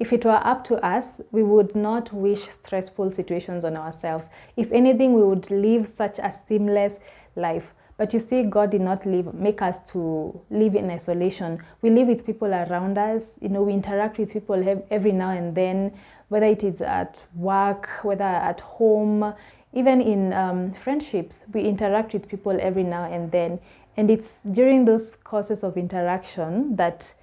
If it were up to us, we would not wish stressful situations on ourselves. If anything, we would live such a seamless life. But you see, God did not make us to live in isolation. We live with people around us. You know, we interact with people every now and then, whether it is at work, whether at home, even in friendships. We interact with people every now and then. And it's during those courses of interaction that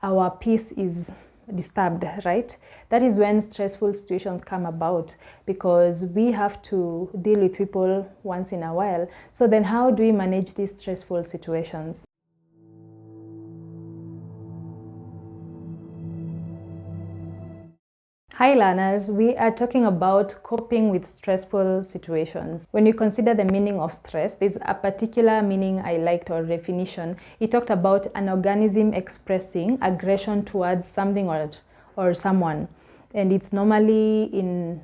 our peace is disturbed, right? That is when stressful situations come about, because we have to deal with people once in a while. So then how do we manage these stressful situations? Hi learners, we are talking about coping with stressful situations. When you consider the meaning of stress, there's a particular meaning I liked, or definition. It talked about an organism expressing aggression towards something or someone. And it's normally in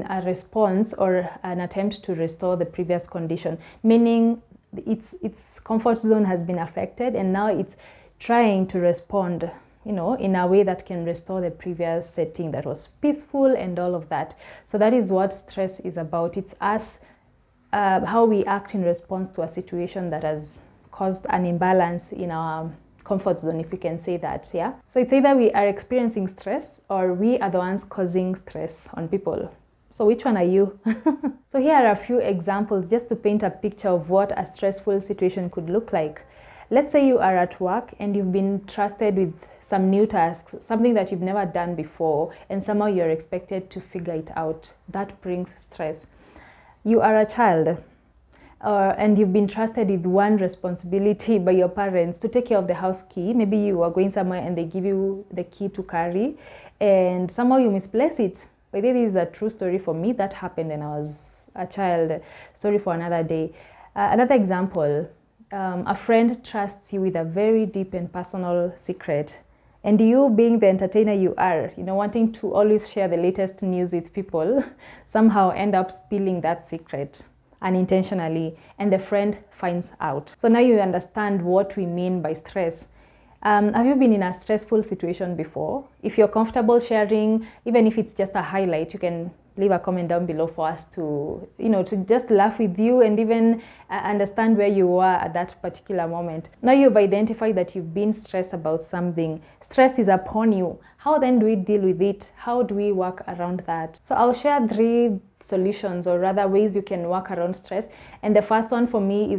a response or an attempt to restore the previous condition, meaning its comfort zone has been affected and now it's trying to respond, you know, in a way that can restore the previous setting that was peaceful and all of that. So that is what stress is about. It's us, how we act in response to a situation that has caused an imbalance in our comfort zone, if you can say that, yeah? So it's either we are experiencing stress or we are the ones causing stress on people. So which one are you? So here are a few examples just to paint a picture of what a stressful situation could look like. Let's say you are at work and you've been trusted with some new tasks, something that you've never done before, and somehow you're expected to figure it out. That brings stress. You are a child, and you've been trusted with one responsibility by your parents to take care of the house key. Maybe you are going somewhere and they give you the key to carry, and somehow you misplace it. But this is a true story for me. That happened when I was a child. Story for another day. Another example, a friend trusts you with a very deep and personal secret. And you, being the entertainer you are, you know, wanting to always share the latest news with people, somehow end up spilling that secret unintentionally, and the friend finds out. So now you understand what we mean by stress. Have you been in a stressful situation before? If you're comfortable sharing, even if it's just a highlight, you can leave a comment down below for us to, you know, to just laugh with you and even understand where you are at that particular moment. Now you've identified that you've been stressed about something. Stress is upon you. How then do we deal with it? How do we work around that? So I'll share 3 solutions, or rather ways you can work around stress. And the first one for me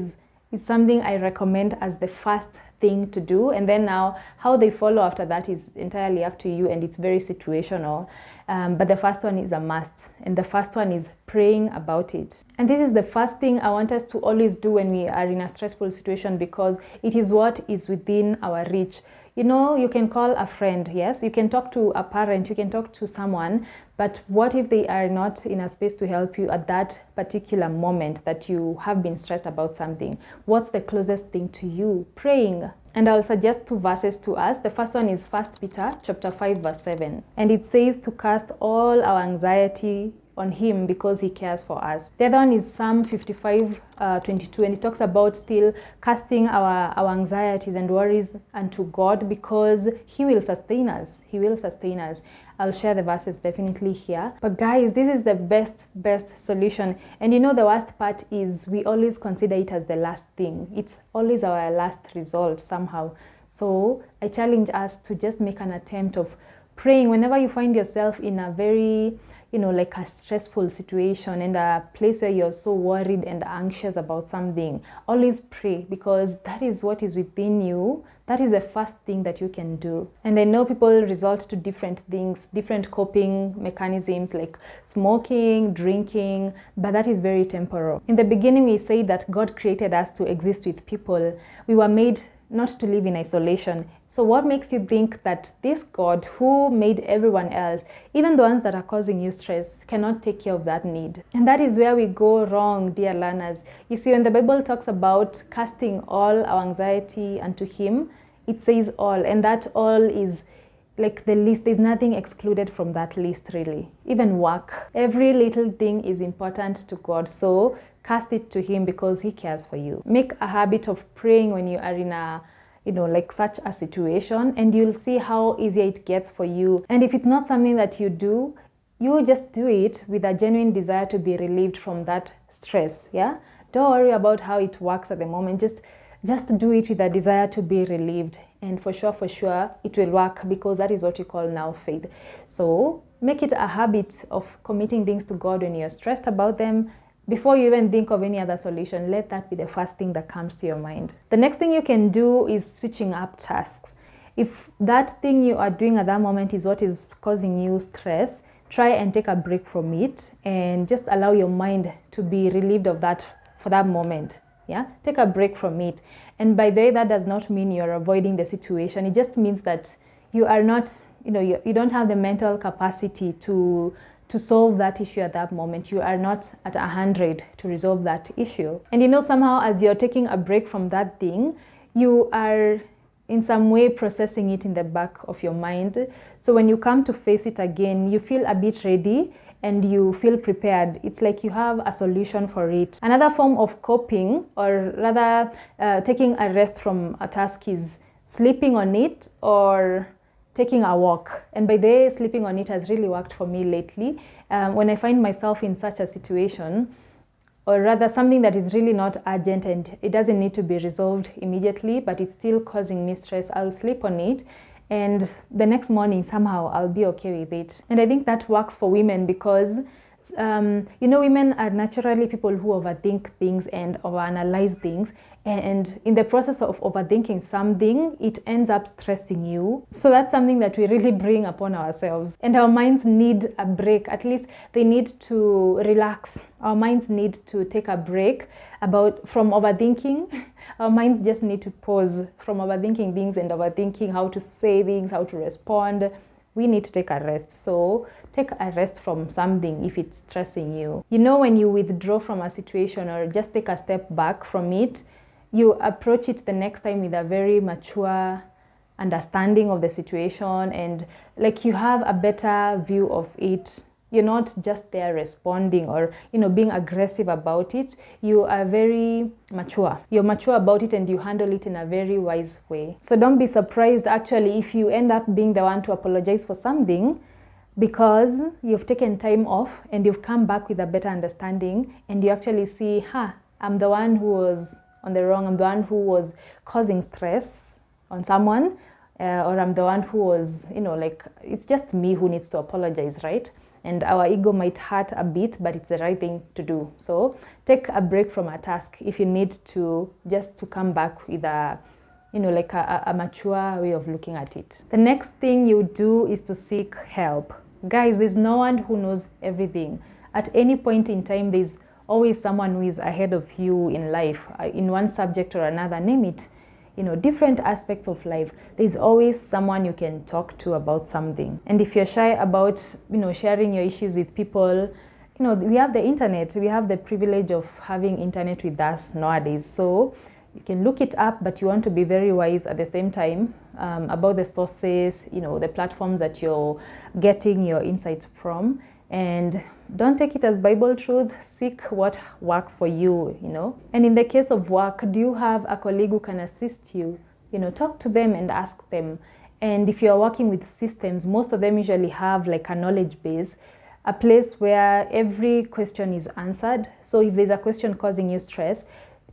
is something I recommend as the first thing to do, and then now how they follow after that is entirely up to you, and it's very situational, but the first one is a must, and the first one is praying about it. And this is the first thing I want us to always do when we are in a stressful situation, because it is what is within our reach. You know, you can call a friend, yes, you can talk to a parent, you can talk to someone, but what if they are not in a space to help you at that particular moment that you have been stressed about something? What's the closest thing to you? Praying. And I'll suggest 2 verses to us. The first one is 1 Peter chapter 5 verse 7. And it says to cast all our anxiety on him because he cares for us. The other one is Psalm 55:22, and it talks about still casting our anxieties and worries unto God, because he will sustain us. He will sustain us. I'll share the verses definitely here. But guys, this is the best solution. And you know, the worst part is we always consider it as the last thing. It's always our last result somehow. So I challenge us to just make an attempt of praying whenever you find yourself in a very, you know, like a stressful situation and a place where you're so worried and anxious about something. Always pray, because that is what is within you. That is the first thing that you can do. And I know people resort to different things, different coping mechanisms like smoking, drinking, but that is very temporal. In the beginning, we say that God created us to exist with people. We were made not to live in isolation. So what makes you think that this God who made everyone else, even the ones that are causing you stress, cannot take care of that need? And that is where we go wrong, dear learners. You see, when the Bible talks about casting all our anxiety unto him, it says all, and that all is like the list. There's nothing excluded from that list, really. Even work. Every little thing is important to God. So cast it to him because he cares for you. Make a habit of praying when you are in a like such a situation, and you'll see how easy it gets for you. And if it's not something that you do, you just do it with a genuine desire to be relieved from that stress. Yeah, don't worry about how it works at the moment. Just do it with a desire to be relieved, and for sure it will work, because that is what you call now faith. So make it a habit of committing things to God when you're stressed about them. Before you even think of any other solution, let that be the first thing that comes to your mind. The next thing you can do is switching up tasks. If that thing you are doing at that moment is what is causing you stress, try and take a break from it and just allow your mind to be relieved of that for that moment. Yeah, take a break from it. And by the way, that does not mean you're avoiding the situation. It just means that you are not, you don't have the mental capacity to solve that issue at that moment. You are not at 100 to resolve that issue. And somehow as you're taking a break from that thing, you are in some way processing it in the back of your mind. So when you come to face it again, you feel a bit ready and you feel prepared. It's like you have a solution for it. Another form of coping, or rather taking a rest from a task, is sleeping on it or taking a walk. And by the way, sleeping on it has really worked for me lately. When I find myself in such a situation, or rather something that is really not urgent and it doesn't need to be resolved immediately, but it's still causing me stress, I'll sleep on it, and the next morning somehow I'll be okay with it. And I think that works for women because women are naturally people who overthink things and overanalyze things, and in the process of overthinking something, it ends up stressing you. So that's something that we really bring upon ourselves, and our minds need a break. At least they need to relax. Our minds need to take a break from overthinking. Our minds just need to pause from overthinking things and overthinking how to say things, how to respond. We need to take a rest. So take a rest from something if it's stressing you. When you withdraw from a situation or just take a step back from it, you approach it the next time with a very mature understanding of the situation, and like you have a better view of it. You're not just there responding or being aggressive about it. You are very mature. You're mature about it and you handle it in a very wise way. So don't be surprised actually if you end up being the one to apologize for something, because you've taken time off and you've come back with a better understanding, and you actually see, I'm the one who was on the wrong, I'm the one who was causing stress on someone, or I'm the one who was, it's just me who needs to apologize, right? And our ego might hurt a bit, but it's the right thing to do. So take a break from a task if you need to, just to come back with a mature way of looking at it. The next thing you do is to seek help. Guys, there's no one who knows everything. At any point in time, there's always someone who is ahead of you in life, in one subject or another, name it. Different aspects of life, there's always someone you can talk to about something. And if you're shy about, sharing your issues with people, we have the internet. We have the privilege of having internet with us nowadays. So you can look it up, but you want to be very wise at the same time about the sources, the platforms that you're getting your insights from. And don't take it as Bible truth. Seek what works for you, And in the case of work, do you have a colleague who can assist you? Talk to them and ask them. And if you're working with systems, most of them usually have like a knowledge base, a place where every question is answered. So if there's a question causing you stress,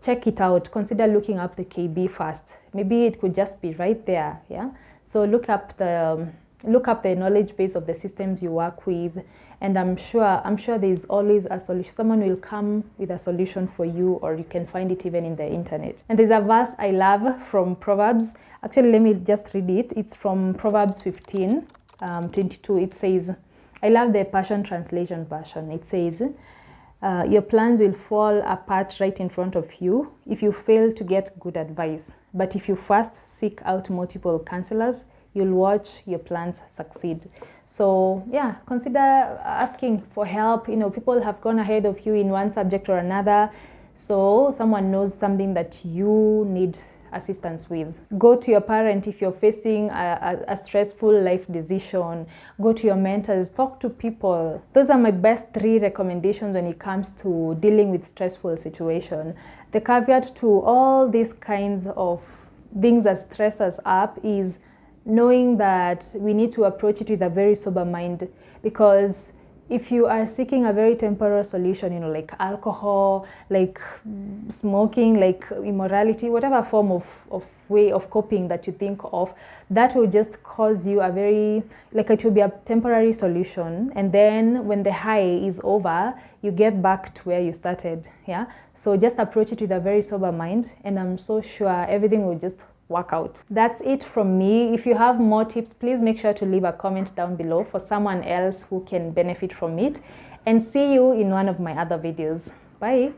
check it out. Consider looking up the KB first. Maybe it could just be right there. Yeah. So look up the knowledge base of the systems you work with, and I'm sure there's always a solution. Someone will come with a solution for you, or you can find it even in the internet. And there's a verse I love from Proverbs. Actually, let me just read it. It's from Proverbs 15:22. It says, I love the Passion Translation version. It says, your plans will fall apart right in front of you if you fail to get good advice. But if you first seek out multiple counselors, you'll watch your plans succeed. So yeah, consider asking for help. People have gone ahead of you in one subject or another. So someone knows something that you need assistance with. Go to your parent if you're facing a stressful life decision. Go to your mentors, talk to people. Those are my best 3 recommendations when it comes to dealing with stressful situation. The caveat to all these kinds of things that stress us up is knowing that we need to approach it with a very sober mind, because if you are seeking a very temporary solution, you know, like alcohol, like smoking, like immorality, whatever form of way of coping that you think of, that will just cause you a very, like, it will be a temporary solution. And then when the high is over, you get back to where you started. Yeah. So just approach it with a very sober mind, and I'm so sure everything will just work out. That's it from me. If you have more tips, please make sure to leave a comment down below for someone else who can benefit from it. And see you in one of my other videos. Bye.